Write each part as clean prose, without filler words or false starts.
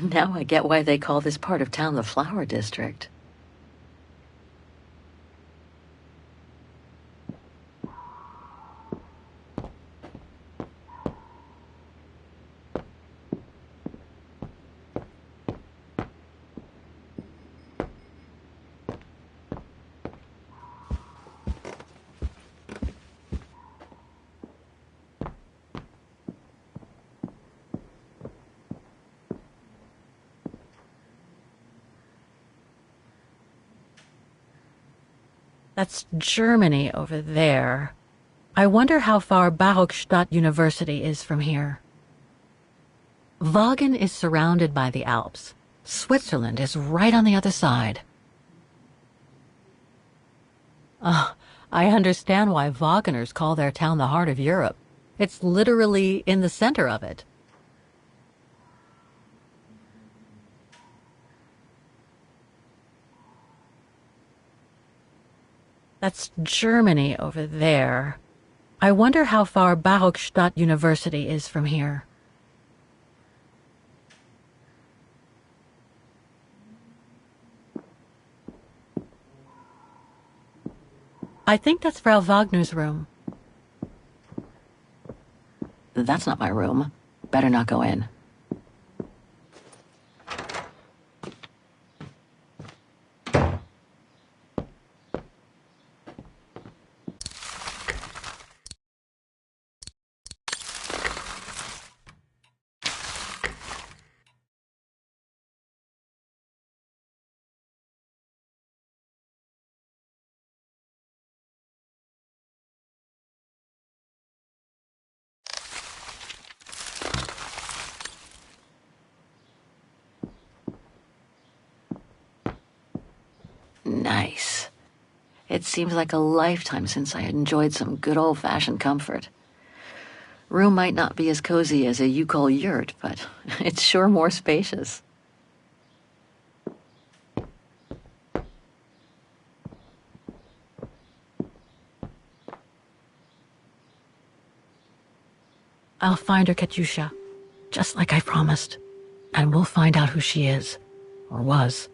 Now I get why they call this part of town the Flower District. That's Germany over there. I wonder how far Barokstadt University is from here. Wagen is surrounded by the Alps. Switzerland is right on the other side. I understand why Wageners call their town the heart of Europe. It's literally in the center of it. That's Germany over there. I wonder how far Barokstadt University is from here. I think that's Frau Wagner's room. That's not my room. Better not go in. Nice. It seems like a lifetime since I enjoyed some good old-fashioned comfort. Room might not be as cozy as a you call yurt, but it's sure more spacious. I'll find her, Katyusha, just like I promised. And we'll find out who she is, or was.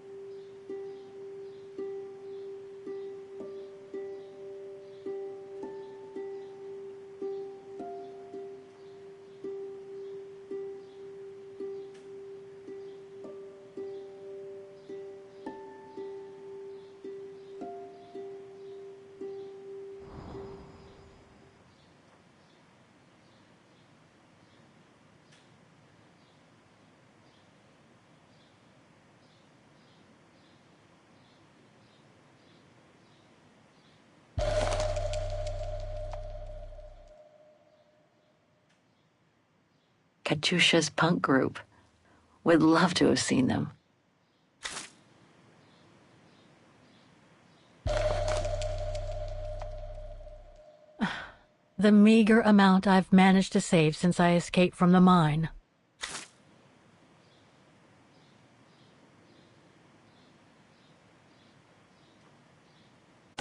Katyusha's punk group. Would love to have seen them. The meager amount I've managed to save since I escaped from the mine.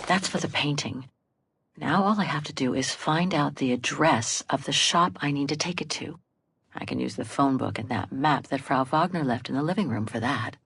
That's for the painting. Now all I have to do is find out the address of the shop I need to take it to. I can use the phone book and that map that Frau Wagner left in the living room for that.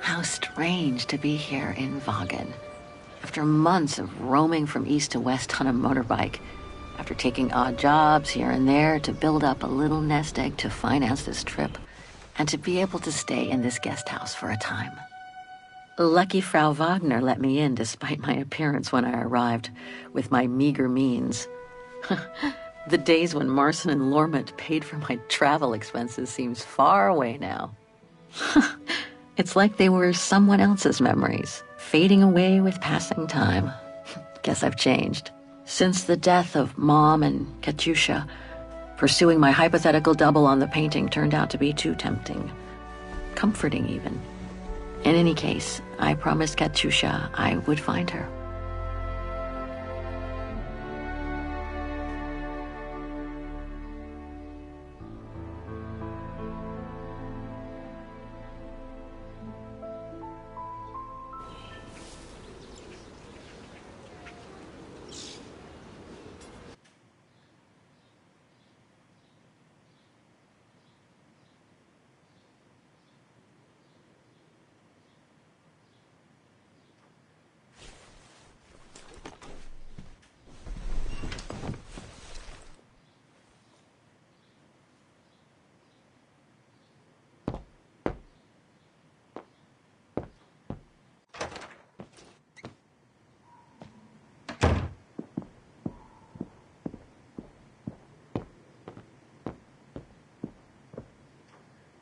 How strange to be here in Wagen. After months of roaming from east to west on a motorbike, after taking odd jobs here and there to build up a little nest egg to finance this trip, and to be able to stay in this guest house for a time. Lucky Frau Wagner let me in despite my appearance when I arrived, with my meager means. The days when Marson and Lormet paid for my travel expenses seems far away now. It's like they were someone else's memories, fading away with passing time. Guess I've changed. Since the death of Mom and Katyusha, pursuing my hypothetical double on the painting turned out to be too tempting. Comforting, even. In any case, I promised Katyusha I would find her.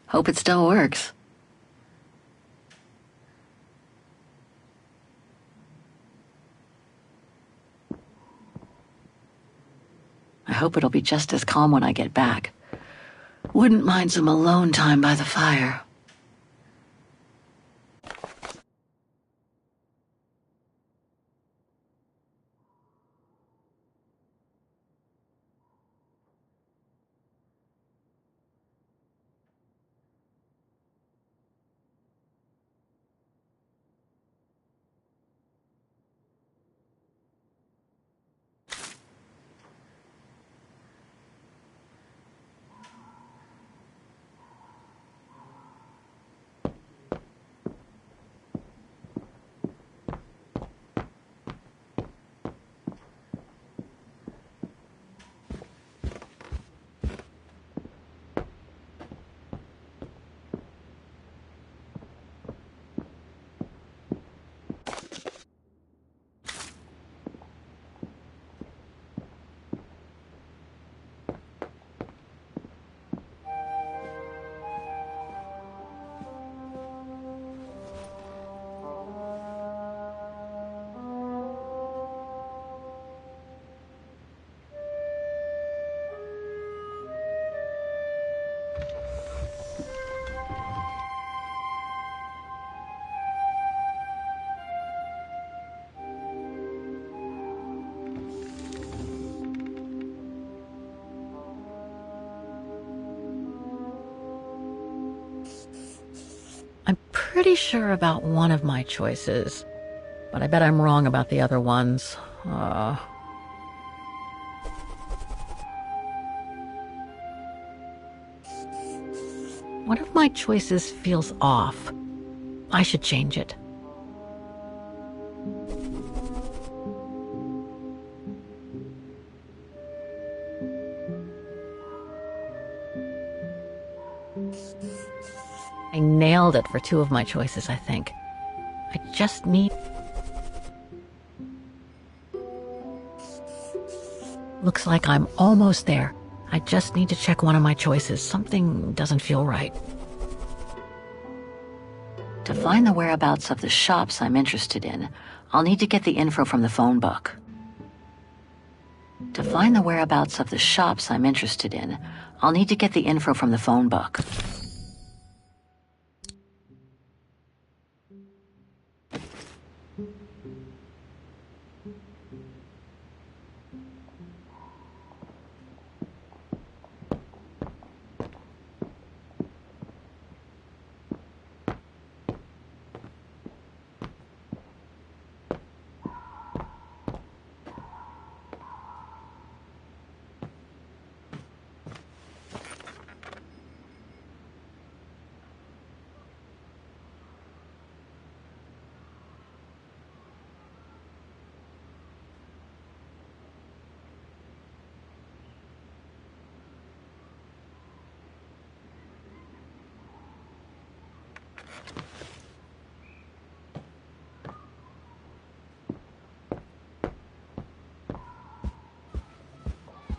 Hope it still works. I hope it'll be just as calm when I get back. Wouldn't mind some alone time by the fire. I'm pretty sure about one of my choices, but I bet I'm wrong about the other ones. One of my choices feels off. I should change it. I nailed it for two of my choices, I think. I just need... Looks like I'm almost there. I just need to check one of my choices. Something doesn't feel right. To find the whereabouts of the shops I'm interested in, I'll need to get the info from the phone book. To find the whereabouts of the shops I'm interested in, I'll need to get the info from the phone book.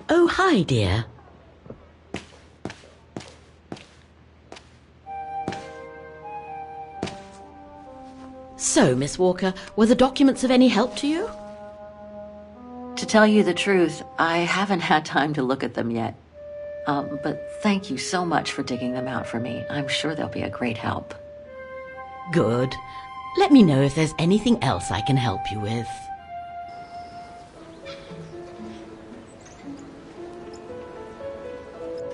Oh, hi, dear. So, Miss Walker, were the documents of any help to you? To tell you the truth, I haven't had time to look at them yet. But thank you so much for digging them out for me. I'm sure they'll be a great help. Good. Let me know if there's anything else I can help you with.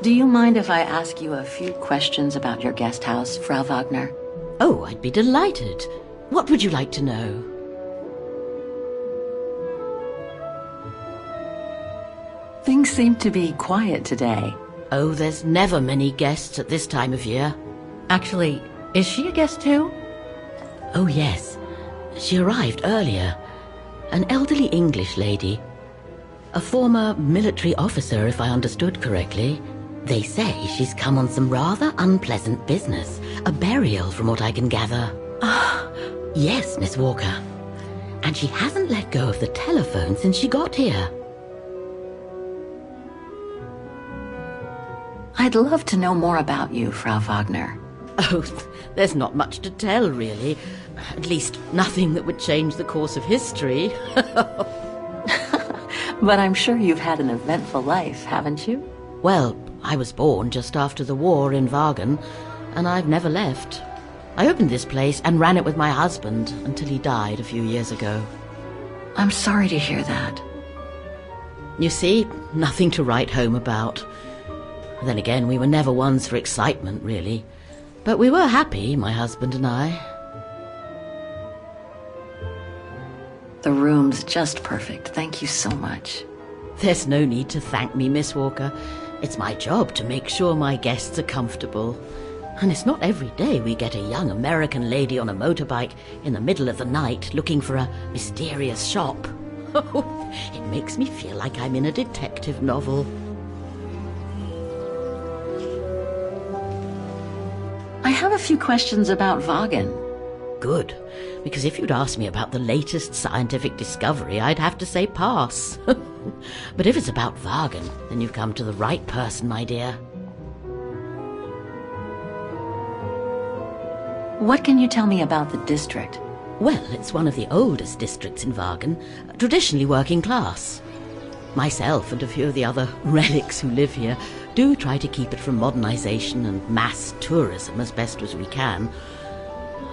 Do you mind if I ask you a few questions about your guest house, Frau Wagner? Oh, I'd be delighted. What would you like to know? Things seem to be quiet today. Oh, there's never many guests at this time of year. Actually, is she a guest too? Oh, yes. She arrived earlier. An elderly English lady. A former military officer, if I understood correctly. They say she's come on some rather unpleasant business. A burial, from what I can gather. Yes, Miss Walker. And she hasn't let go of the telephone since she got here. I'd love to know more about you, Frau Wagner. Oh, there's not much to tell, really. At least nothing that would change the course of history. But I'm sure you've had an eventful life, haven't you? Well, I was born just after the war in Wagen, and I've never left. I opened this place and ran it with my husband until he died a few years ago. I'm sorry to hear that. You see, nothing to write home about. Then again, we were never ones for excitement, really. But we were happy, my husband and I. The room's just perfect. Thank you so much. There's no need to thank me, Miss Walker. It's my job to make sure my guests are comfortable. And it's not every day we get a young American lady on a motorbike in the middle of the night looking for a mysterious shop. It makes me feel like I'm in a detective novel. I have a few questions about Wagen. Good, because if you'd asked me about the latest scientific discovery, I'd have to say pass. But if it's about Wagen, then you've come to the right person, my dear. What can you tell me about the district? Well, it's one of the oldest districts in Wagen, traditionally working class. Myself and a few of the other relics who live here do try to keep it from modernization and mass tourism as best as we can.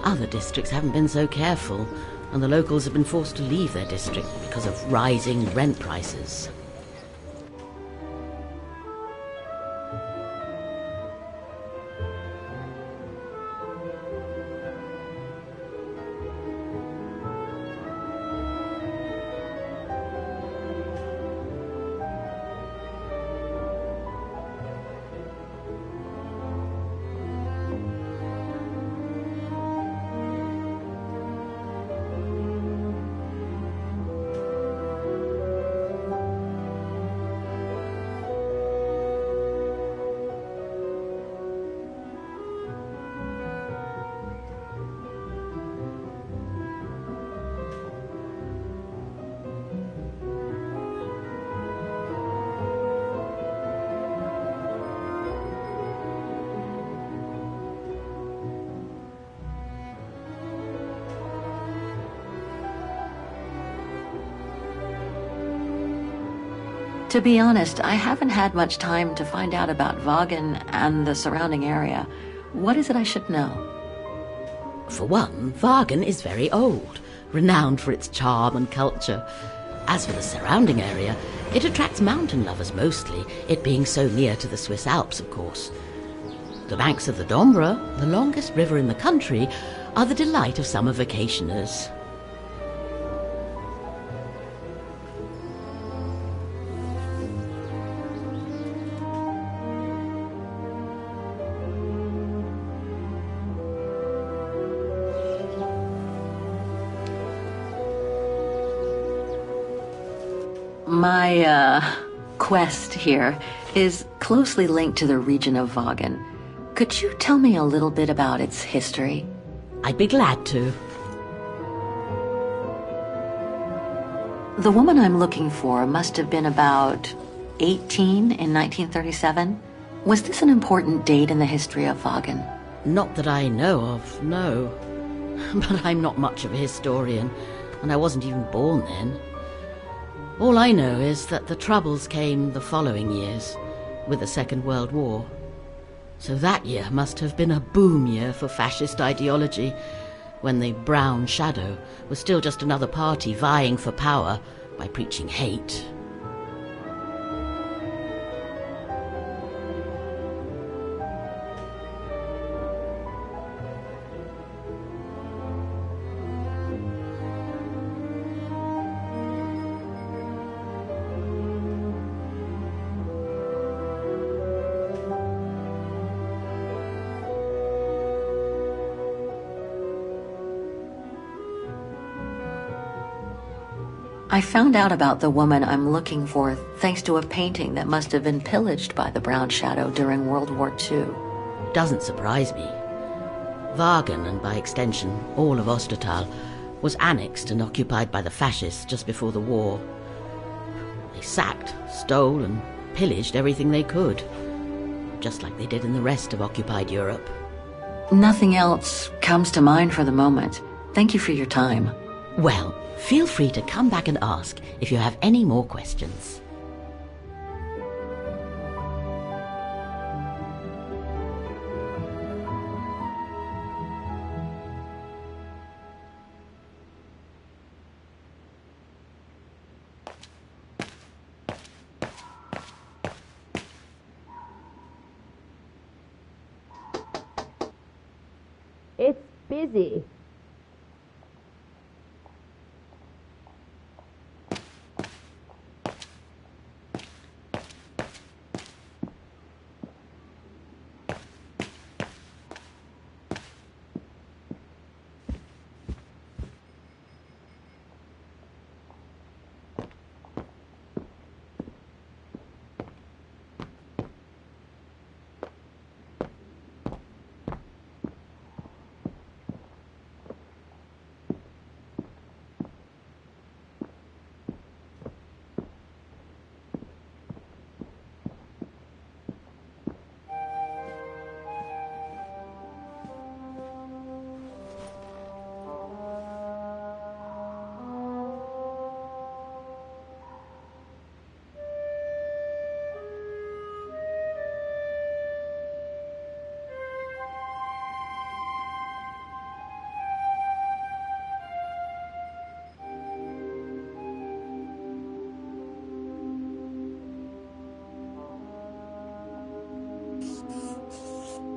Other districts haven't been so careful, and the locals have been forced to leave their district because of rising rent prices. To be honest, I haven't had much time to find out about Wagen and the surrounding area. What is it I should know? For one, Wagen is very old, renowned for its charm and culture. As for the surrounding area, it attracts mountain lovers mostly, it being so near to the Swiss Alps, of course. The banks of the Dombra, the longest river in the country, are the delight of summer vacationers. My, quest here is closely linked to the region of Wagen. Could you tell me a little bit about its history? I'd be glad to. The woman I'm looking for must have been about 18 in 1937. Was this an important date in the history of Wagen? Not that I know of, no. But I'm not much of a historian, and I wasn't even born then. All I know is that the troubles came the following years, with the Second World War. So that year must have been a boom year for fascist ideology, when the Brown Shadow was still just another party vying for power by preaching hate. I found out about the woman I'm looking for thanks to a painting that must have been pillaged by the Brown Shadow during World War II. Doesn't surprise me. Wagen, and by extension all of Ostertal, was annexed and occupied by the fascists just before the war. They sacked, stole and pillaged everything they could, just like they did in the rest of occupied Europe. Nothing else comes to mind for the moment. Thank you for your time. Well, feel free to come back and ask if you have any more questions. It's busy.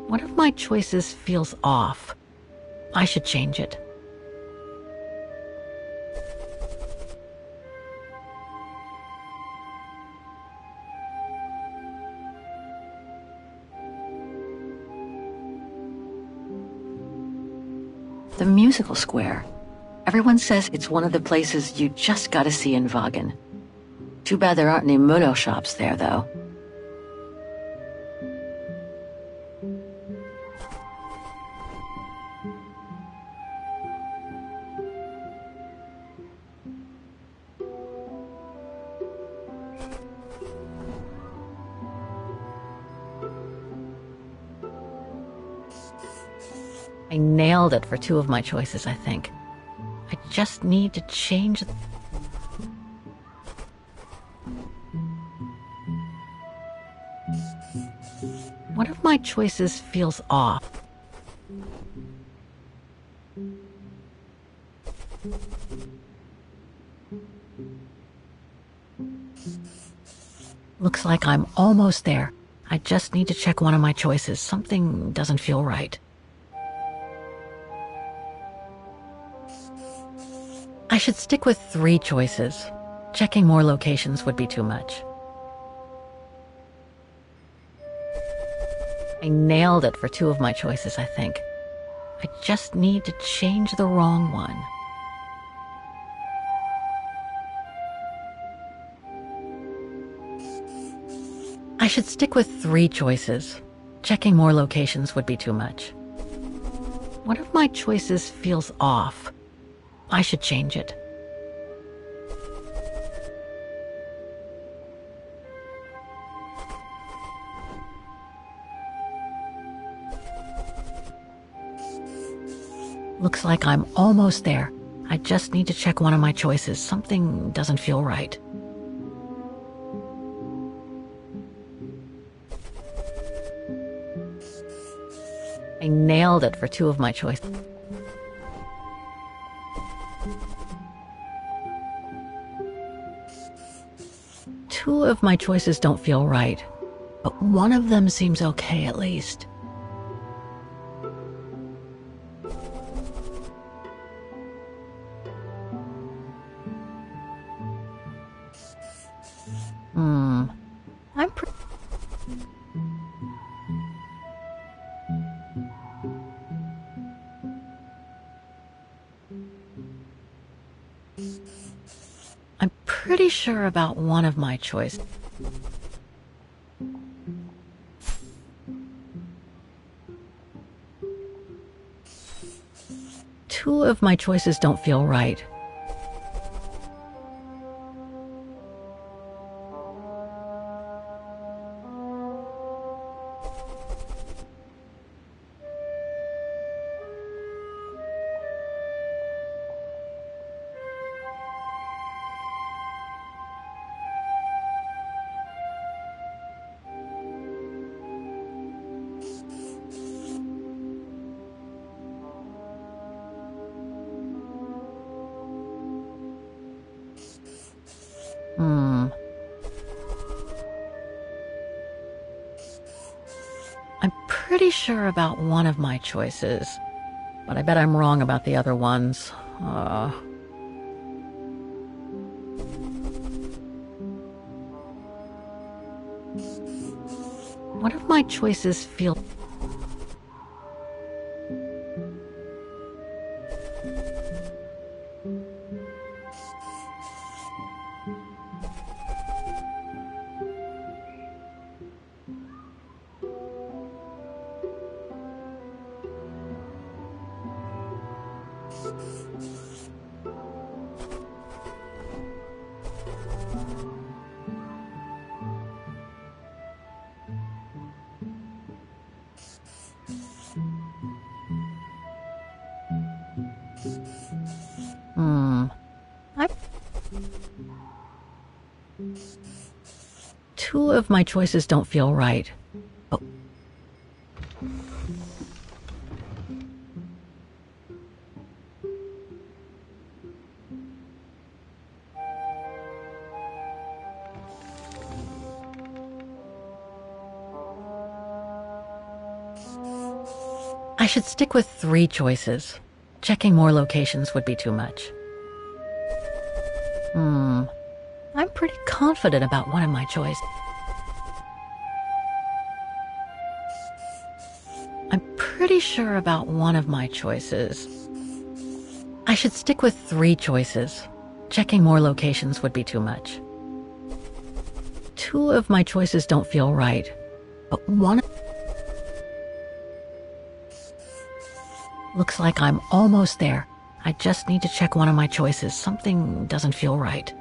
One of my choices feels off. I should change it. The musical square. Everyone says it's one of the places you just gotta see in Wagen. Too bad there aren't any Mulo shops there, though. I nailed it for 2 of my choices, I think. I just need to change... One of my choices feels off. Looks like I'm almost there. I just need to check one of my choices. Something doesn't feel right. I should stick with 3 choices. Checking more locations would be too much. I nailed it for 2 of my choices, I think. I just need to change the wrong one. I should stick with 3 choices. Checking more locations would be too much. One of my choices feels off. I should change it. Looks like I'm almost there. I just need to check one of my choices. Something doesn't feel right. I nailed it for two of my choices. Two of my choices don't feel right, but one of them seems okay at least. I'm pretty sure about one of my choices. Two of my choices don't feel right. I'm pretty sure about one of my choices, but I bet I'm wrong about the other ones. One of my choices feel... Two of my choices don't feel right. Oh. I should stick with 3 choices. Checking more locations would be too much. I'm pretty confident about one of my choices. I'm pretty sure about one of my choices. I should stick with 3 choices. Checking more locations would be too much. 2 of my choices don't feel right, but one... Looks like I'm almost there. I just need to check one of my choices. Something doesn't feel right.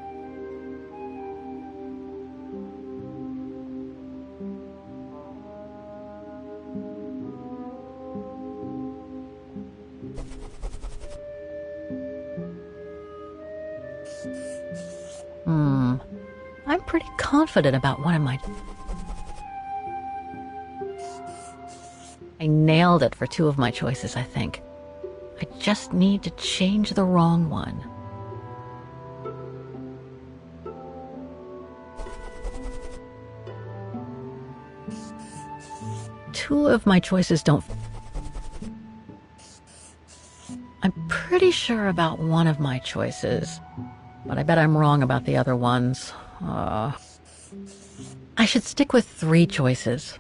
I'm pretty confident about one of my... I nailed it for 2 of my choices, I think. I just need to change the wrong one. Two of my choices don't... I'm pretty sure about one of my choices, but I bet I'm wrong about the other ones. I should stick with 3 choices.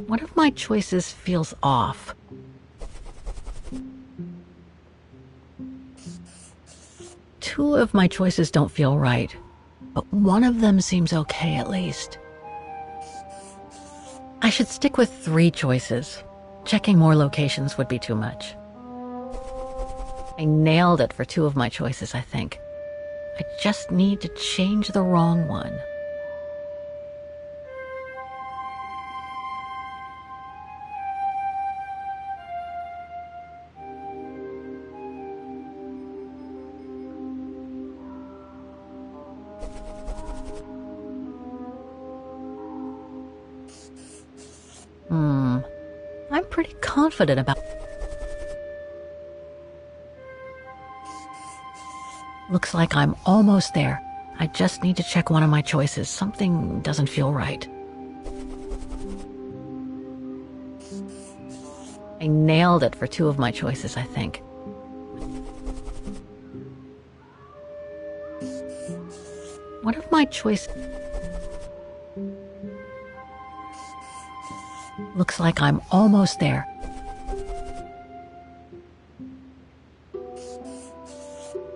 One of my choices feels off. Two of my choices don't feel right, but one of them seems okay at least. I should stick with 3 choices. Checking more locations would be too much. I nailed it for 2 of my choices, I think. I just need to change the wrong one. I'm pretty confident about... Looks like I'm almost there. I just need to check one of my choices. Something doesn't feel right. I nailed it for two of my choices, I think. What if my choice... Looks like I'm almost there.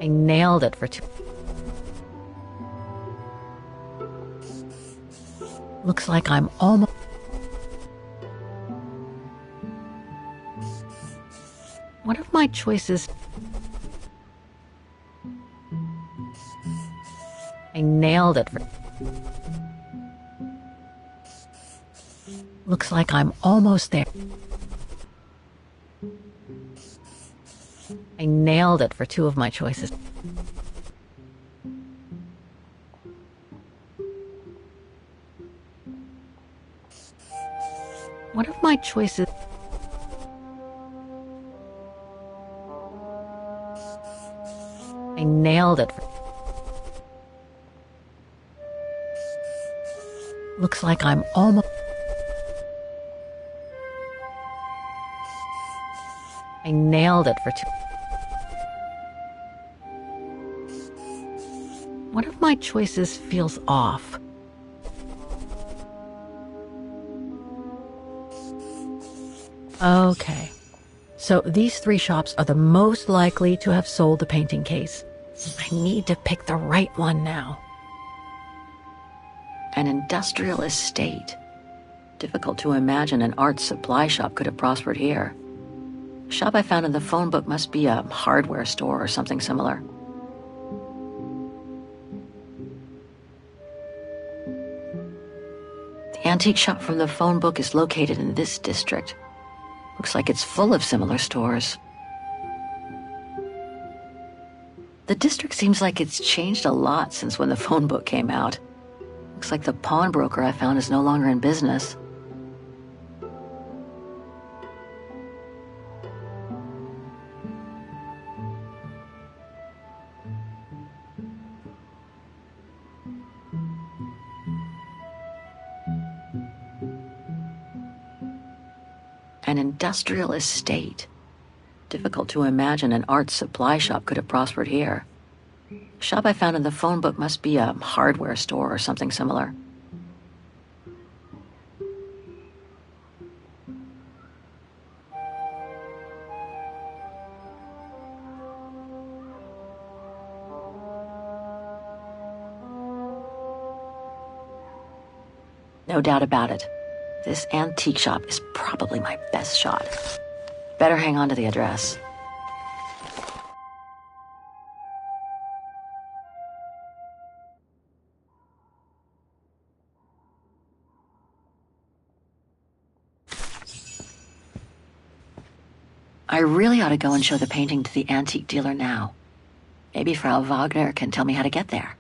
I nailed it for two... Looks like I'm almost... What if my choices... I nailed it for... Looks like I'm almost there. I nailed it for two of my choices. What if my choices... I nailed it. Looks like I'm almost... I nailed it for two... What if my choices feels off? Okay. So these three shops are the most likely to have sold the painting case. I need to pick the right one now. An industrial estate. Difficult to imagine an art supply shop could have prospered here. The shop I found in the phone book must be a hardware store or something similar. The antique shop from the phone book is located in this district. Looks like it's full of similar stores. The district seems like it's changed a lot since when the phone book came out. Looks like the pawnbroker I found is no longer in business. An industrial estate. Difficult to imagine an art supply shop could have prospered here. The shop I found in the phone book must be a hardware store or something similar. No doubt about it. This antique shop is probably my best shot. Better hang on to the address. I really ought to go and show the painting to the antique dealer now. Maybe Frau Wagner can tell me how to get there.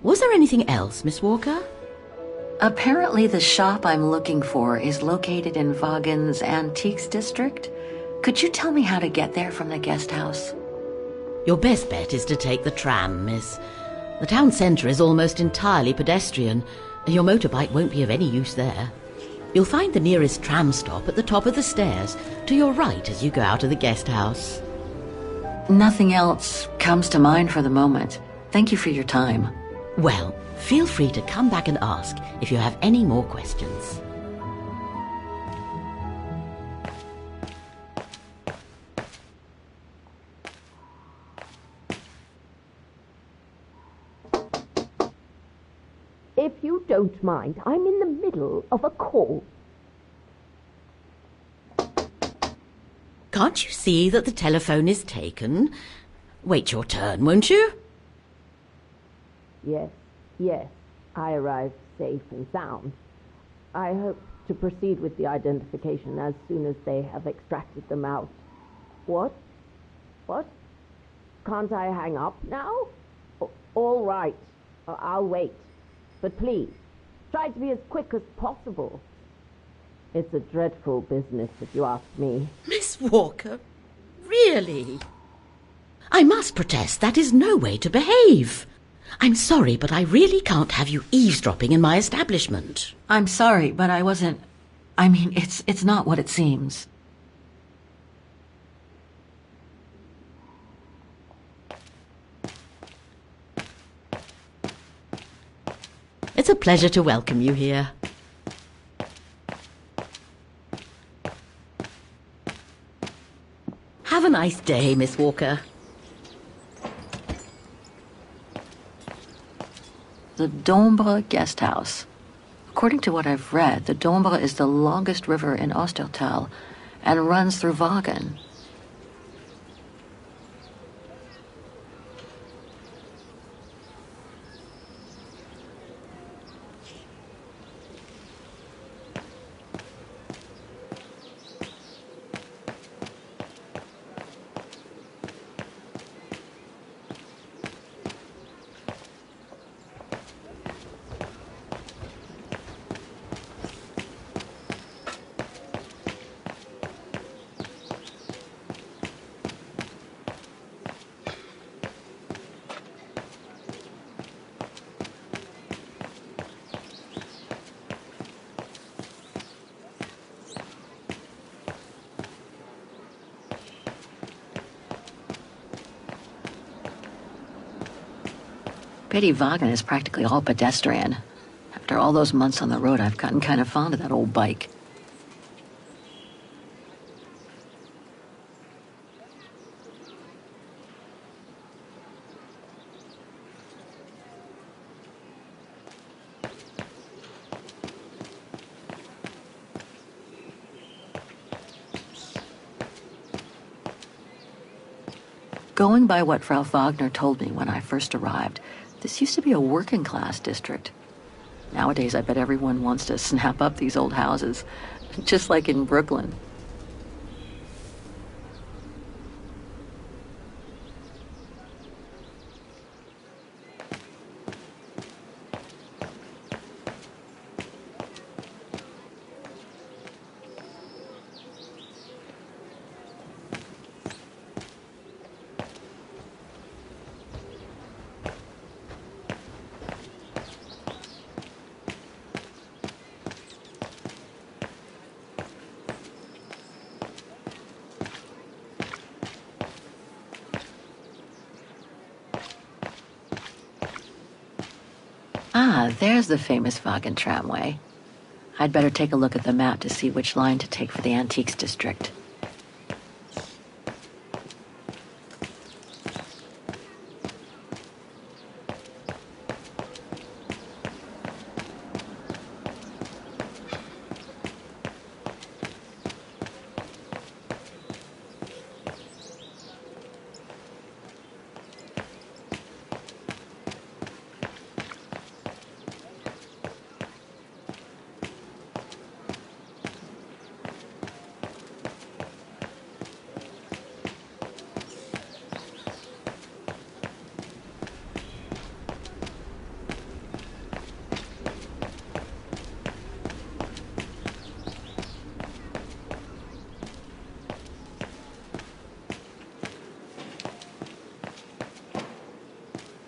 Was there anything else, Miss Walker? Apparently the shop I'm looking for is located in Vaughan's Antiques District. Could you tell me how to get there from the guest house? Your best bet is to take the tram, miss. The town centre is almost entirely pedestrian. Your motorbike won't be of any use there. You'll find the nearest tram stop at the top of the stairs, to your right as you go out of the guest house. Nothing else comes to mind for the moment. Thank you for your time. Well, feel free to come back and ask if you have any more questions. If you don't mind, I'm in the middle of a call. Can't you see that the telephone is taken? Wait your turn, won't you? Yes, I arrived safe and sound. I hope to proceed with the identification as soon as they have extracted them out. What? What? Can't I hang up now? All right. I'll wait. But please, try to be as quick as possible. It's a dreadful business, if you ask me. Miss Walker? Really? I must protest, that is no way to behave. I'm sorry, but I really can't have you eavesdropping in my establishment. I'm sorry, but I wasn't... I mean, it's not what it seems. It's a pleasure to welcome you here. Have a nice day, Miss Walker. The Dombre guest house. According to what I've read, the Dombre is the longest river in Ostertal and runs through Vagen. Pt.3 is practically all pedestrian. After all those months on the road, I've gotten kind of fond of that old bike. Going by what Frau Wagner told me when I first arrived, this used to be a working-class district. Nowadays, I bet everyone wants to snap up these old houses, just like in Brooklyn. Ah, there's the famous Vagen tramway. I'd better take a look at the map to see which line to take for the Antiques District.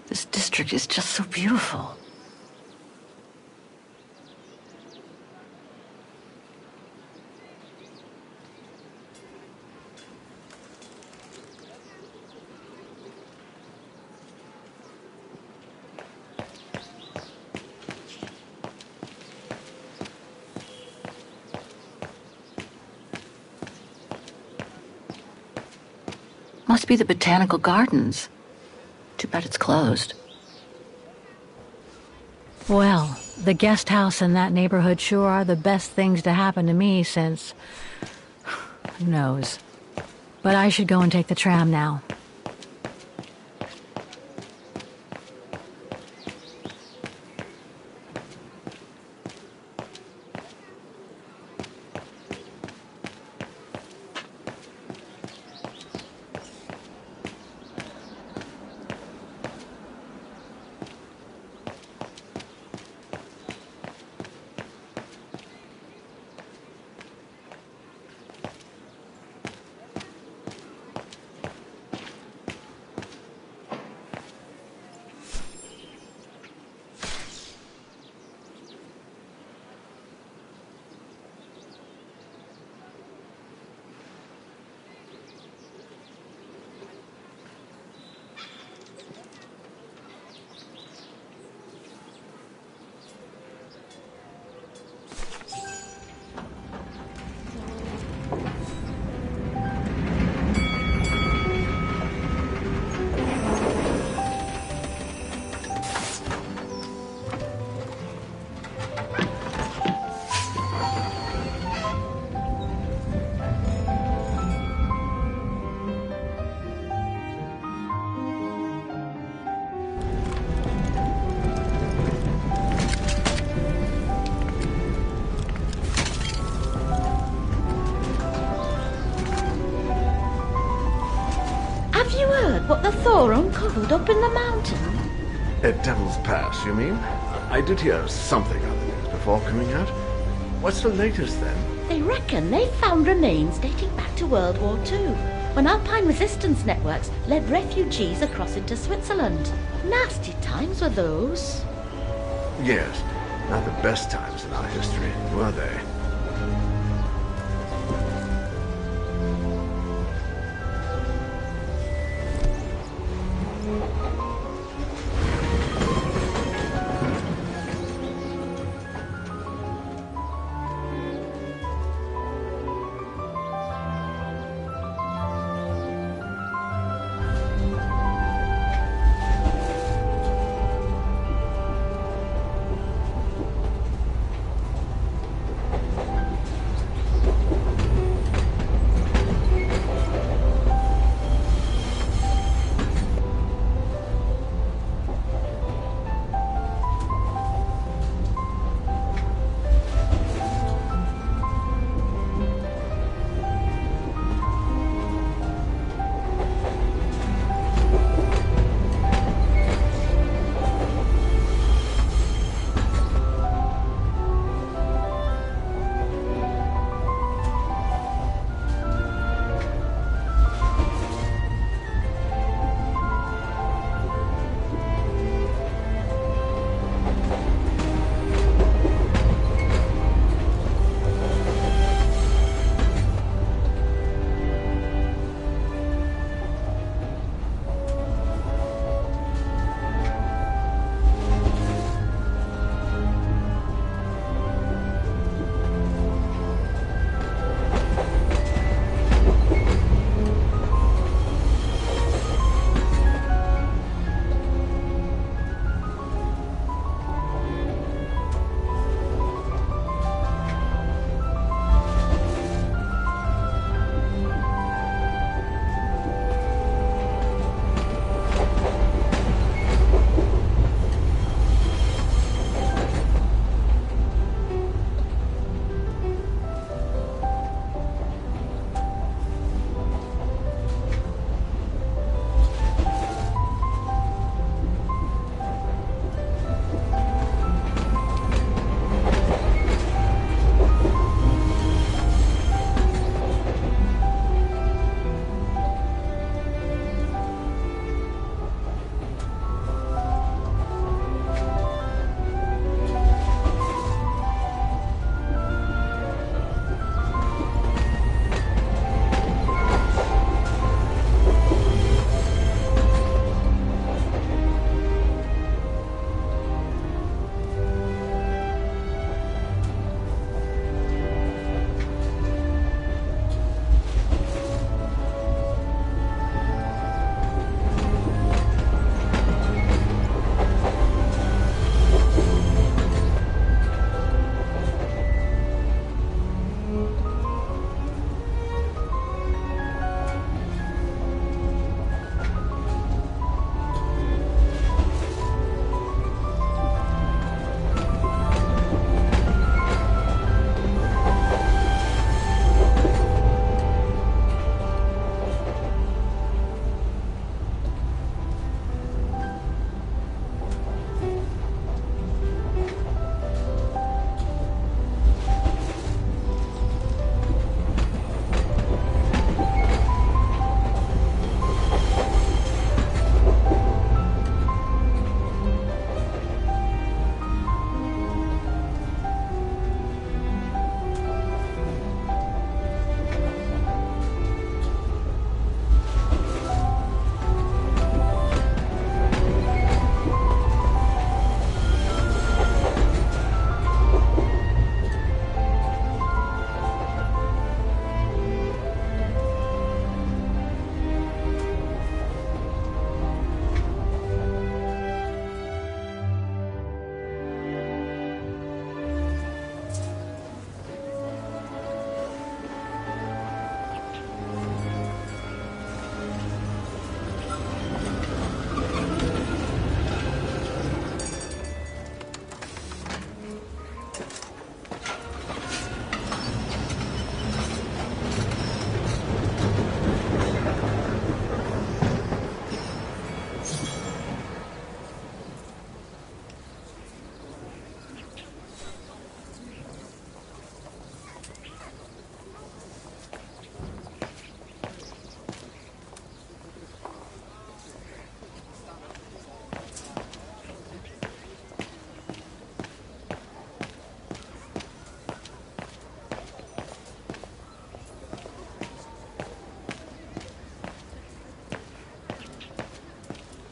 This district is just so beautiful. Must be the botanical gardens. Too bad it's closed. Well, the guest house in that neighborhood sure are the best things to happen to me since... who knows. But I should go and take the tram now. your uncle up in the mountain? At Devil's Pass, you mean? I did hear something on the news before coming out. What's the latest, then? They reckon they've found remains dating back to World War II, when Alpine resistance networks led refugees across into Switzerland. Nasty times were those. Yes, not the best times in our history, were they?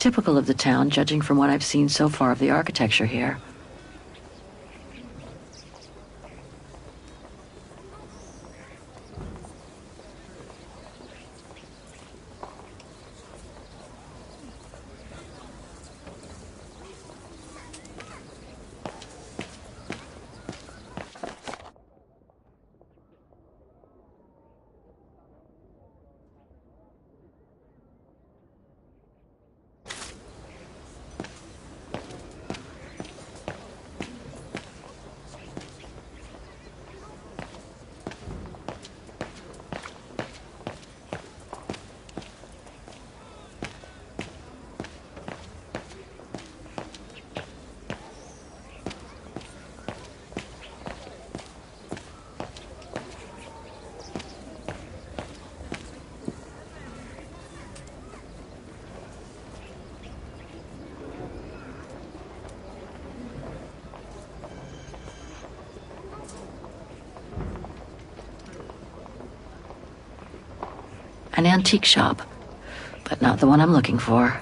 Typical of the town, judging from what I've seen so far of the architecture here. An antique shop, but not the one I'm looking for.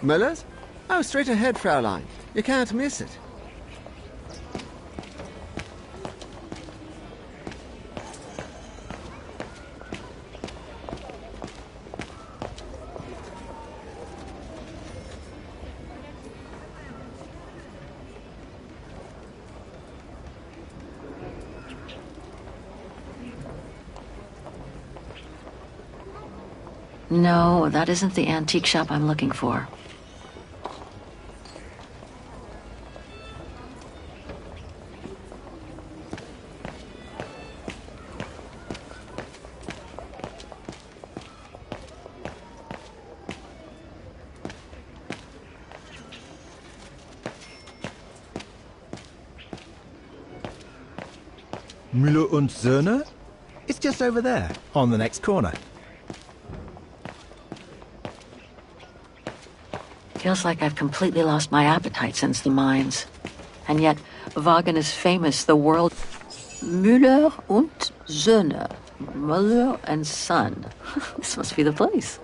Muller's? Oh, straight ahead, Fraulein. You can't miss it. No, that isn't the antique shop I'm looking for. Müller und Söhne? It's just over there, on the next corner. Feels like I've completely lost my appetite since the mines. And yet, Wagen is famous, the world... Müller und Söhne. Müller and Son. This must be the place.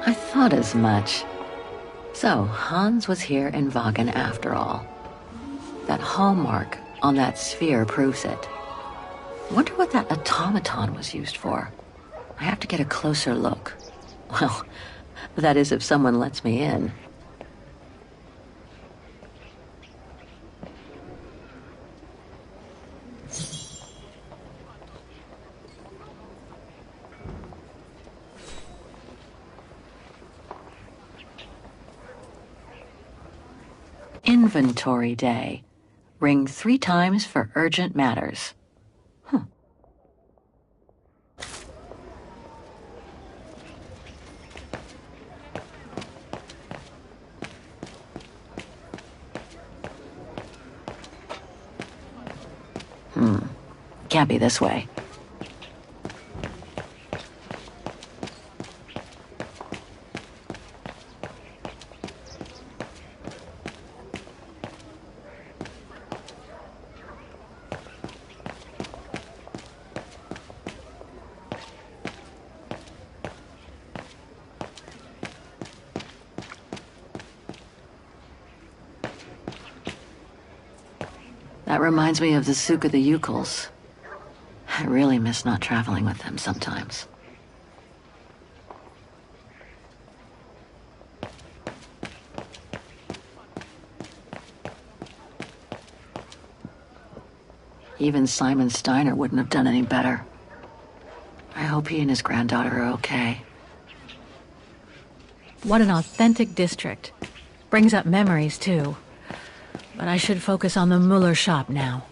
I thought as much. So, Hans was here in Wagen after all. That hallmark on that sphere proves it. Wonder what that automaton was used for. I have to get a closer look. Well, that is if someone lets me in. Inventory day. Ring 3 times for urgent matters. Can't be this way. That reminds me of the Souk of the Ukels. I really miss not traveling with them sometimes. Even Simon Steiner wouldn't have done any better. I hope he and his granddaughter are okay. What an authentic district. Brings up memories, too. But I should focus on the Müller shop now.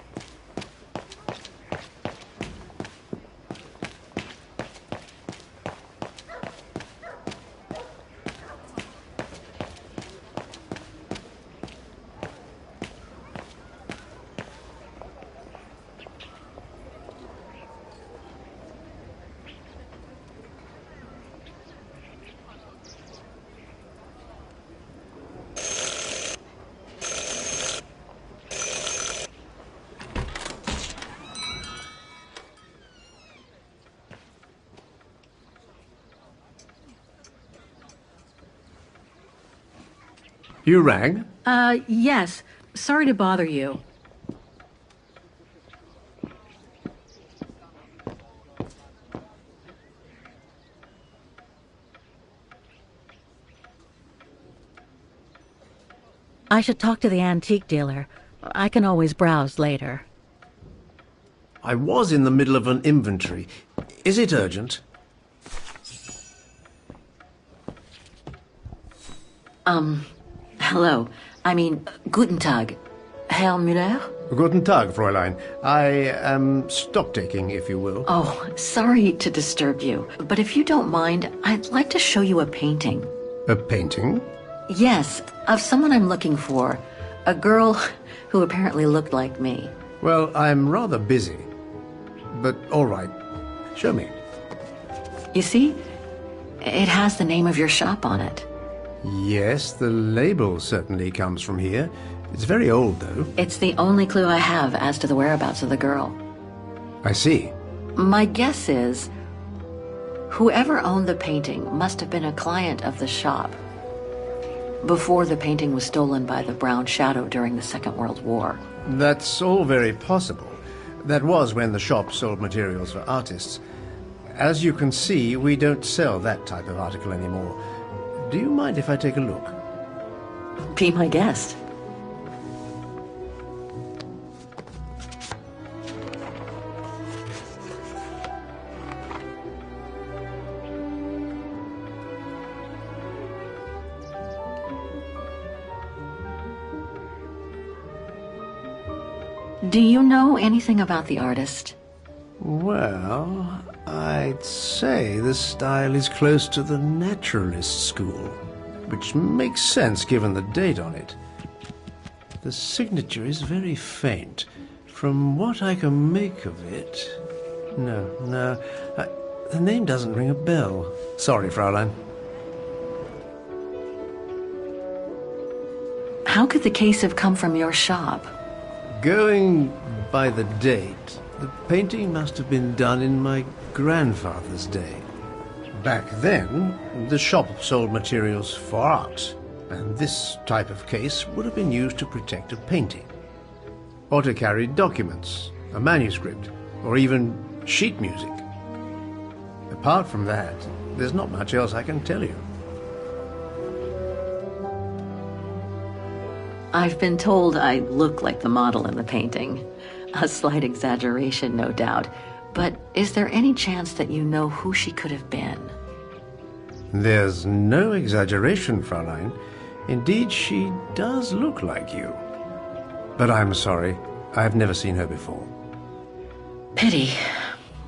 You rang? Yes. Sorry to bother you. I should talk to the antique dealer. I can always browse later. I was in the middle of an inventory. Is it urgent? Hello. I mean, guten Tag. Herr Müller? Guten Tag, Fräulein. I am stock-taking, if you will. Oh, sorry to disturb you, but if you don't mind, I'd like to show you a painting. A painting? Yes, of someone I'm looking for. A girl who apparently looked like me. Well, I'm rather busy. But all right. Show me. You see? It has the name of your shop on it. Yes, the label certainly comes from here. It's very old, though. It's the only clue I have as to the whereabouts of the girl. I see. My guess is whoever owned the painting must have been a client of the shop before the painting was stolen by the Brown Shadow during the Second World War. That's all very possible. That was when the shop sold materials for artists. As you can see, we don't sell that type of article anymore. Do you mind if I take a look? Be my guest. Do you know anything about the artist? Well, I'd say the style is close to the naturalist school, which makes sense given the date on it. The signature is very faint. From what I can make of it... No, the name doesn't ring a bell. Sorry, Fraulein. How could the case have come from your shop? Going by the date, the painting must have been done in my grandfather's day. Back then, the shop sold materials for art, and this type of case would have been used to protect a painting. Or to carry documents, a manuscript, or even sheet music. Apart from that, there's not much else I can tell you. I've been told I look like the model in the painting. A slight exaggeration, no doubt. But is there any chance that you know who she could have been? There's no exaggeration, Fraulein. Indeed, she does look like you. But I'm sorry, I've never seen her before. Pity.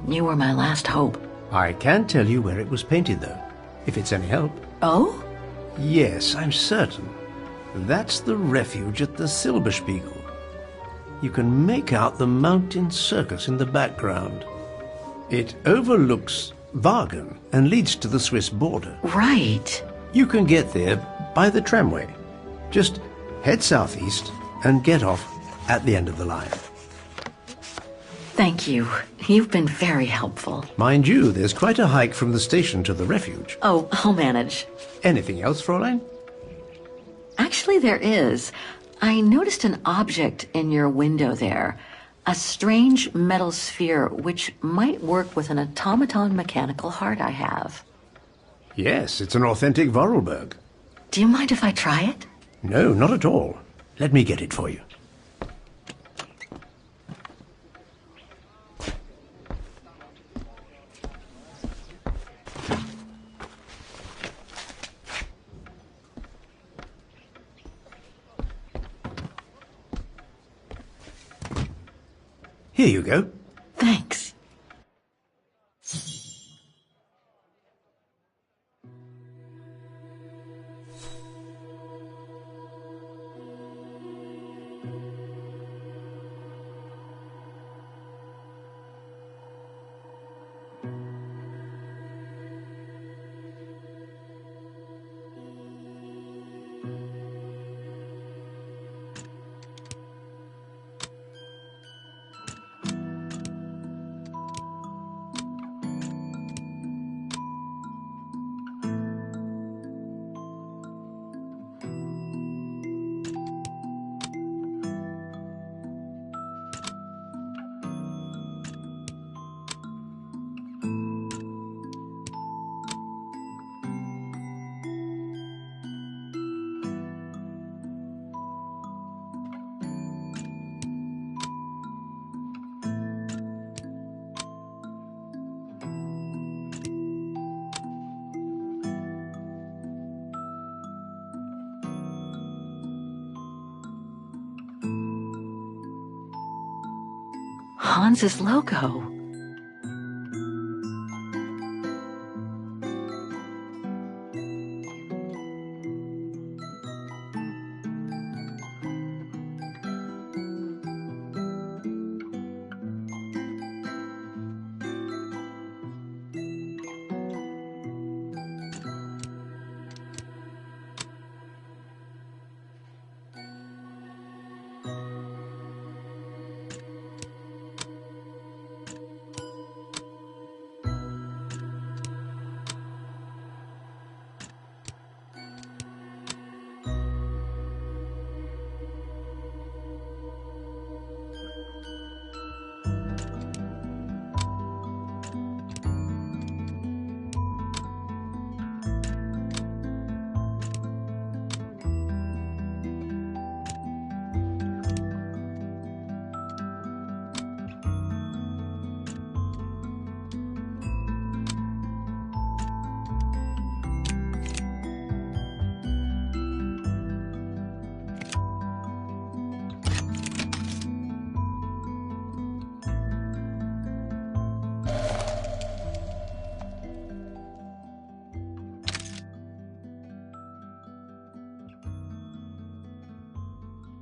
You were my last hope. I can tell you where it was painted, though, if it's any help. Oh? Yes, I'm certain. That's the refuge at the Silberspiegel. You can make out the mountain circus in the background. It overlooks Wagen and leads to the Swiss border. Right. You can get there by the tramway. Just head southeast and get off at the end of the line. Thank you. You've been very helpful. Mind you, there's quite a hike from the station to the refuge. Oh, I'll manage. Anything else, Fräulein? Actually, there is. I noticed an object in your window there. A strange metal sphere which might work with an automaton mechanical heart I have. Yes, it's an authentic Vorarlberg. Do you mind if I try it? No, not at all. Let me get it for you. Here you go. Thanks. Hans's logo.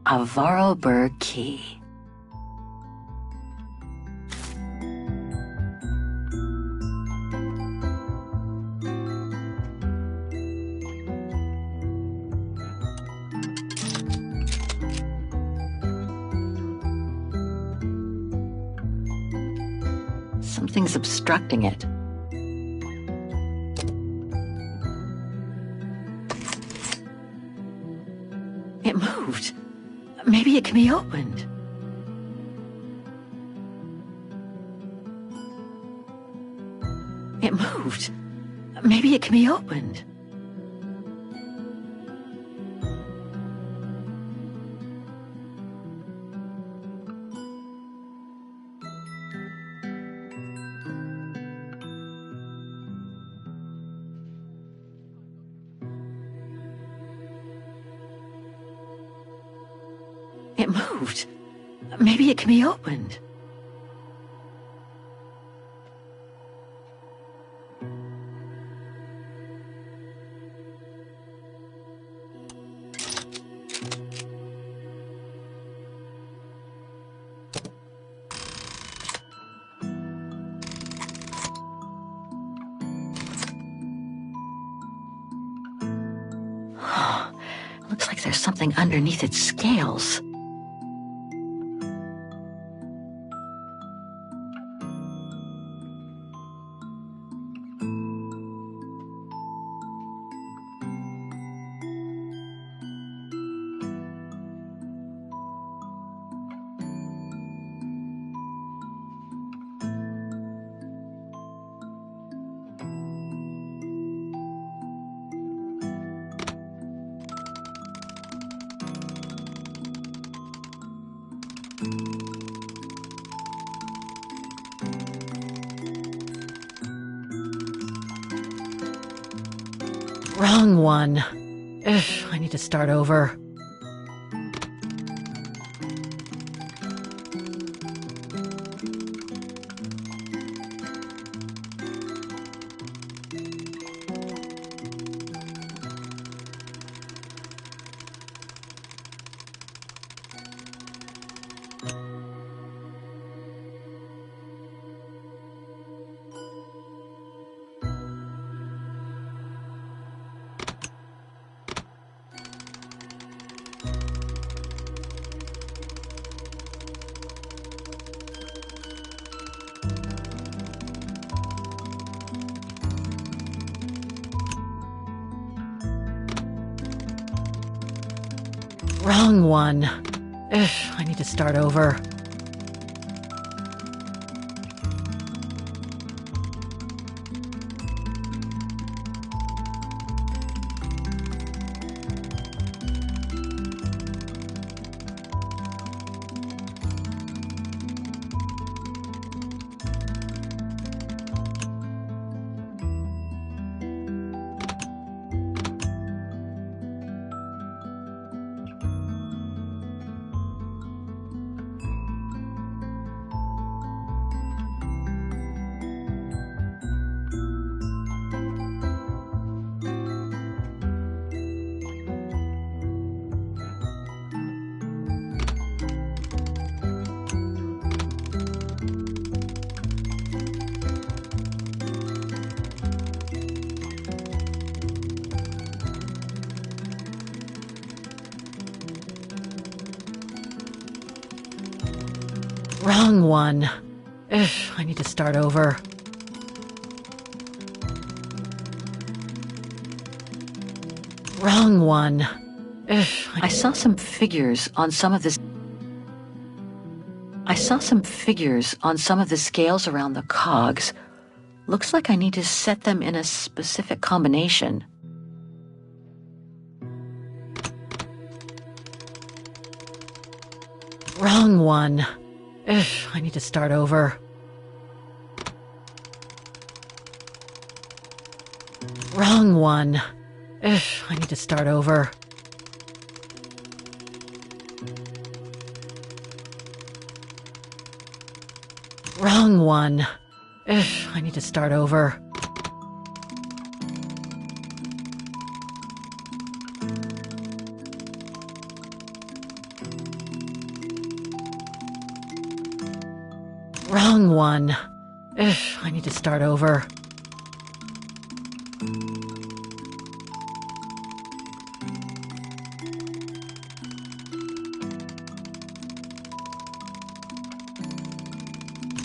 A Varlberg key. Something's obstructing it. It moved. Maybe it can be opened. It moved. Maybe it can be opened. It moved. Maybe it can be opened. Looks like there's something underneath its scales. Wrong one. Ugh, I need to start over. Wrong one. Ugh, I need to start over. Wrong one. Ugh, I need to start over. Wrong one. Ugh, I saw some figures on some of the scales around the cogs. Looks like I need to set them in a specific combination. Wrong one. Ugh, I need to start over. Wrong one. Ugh, I need to start over. Wrong one. Ugh, I need to start over. Wrong one. Ugh, I need to start over.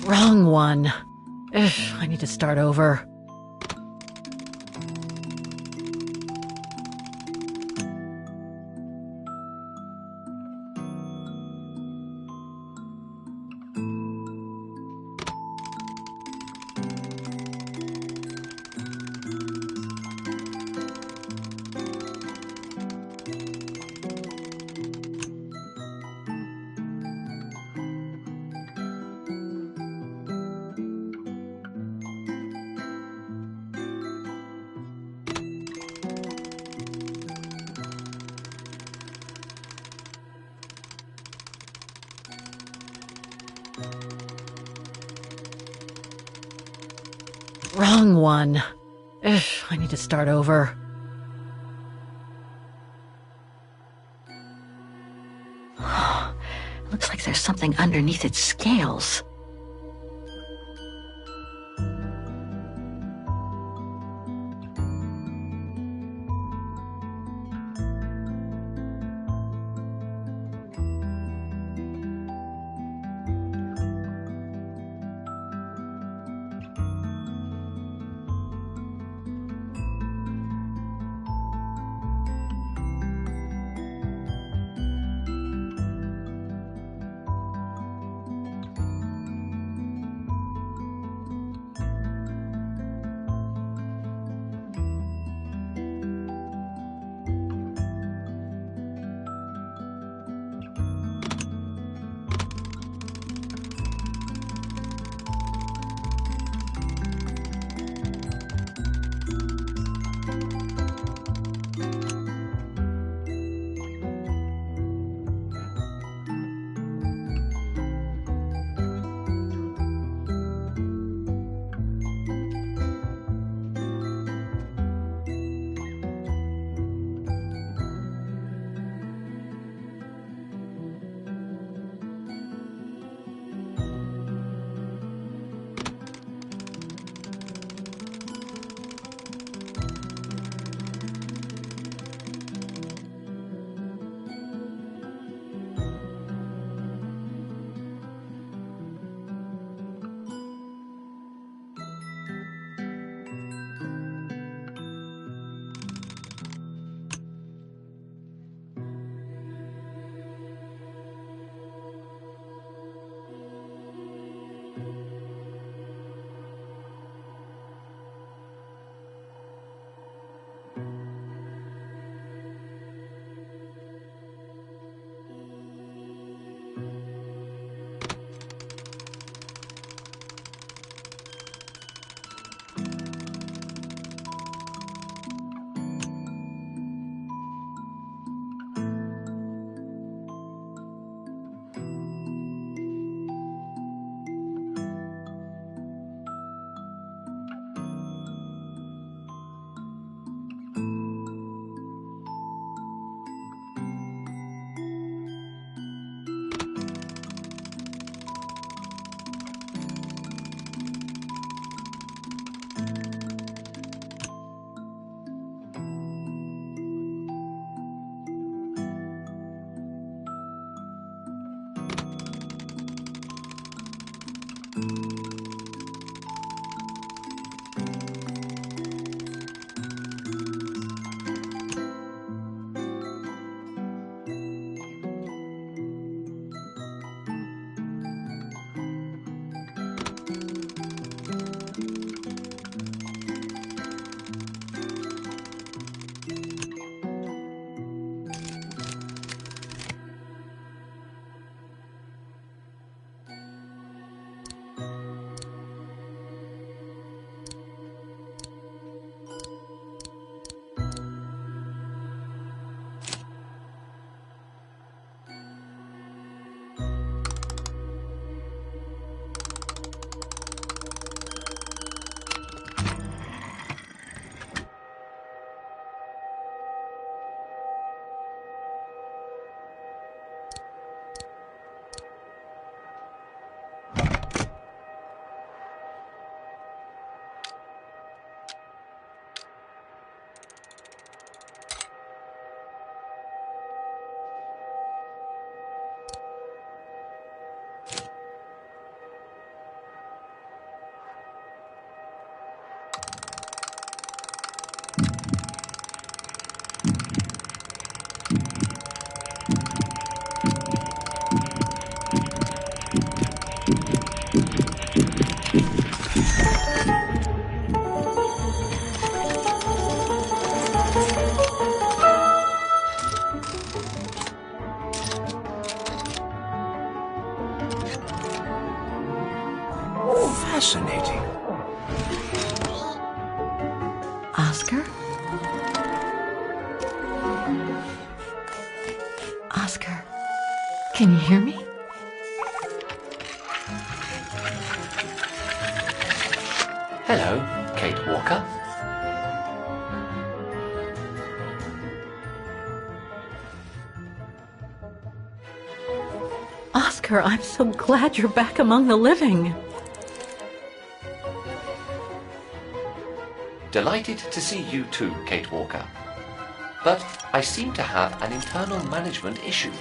Wrong one. Ugh, I need to start over. Wrong one. Ugh, I need to start over. Looks like there's something underneath its scales. suffocating. Oscar? Oscar, can you hear me? Hello, Kate Walker. Oscar, I'm so glad you're back among the living. Delighted to see you too, Kate Walker. But I seem to have an internal management issue.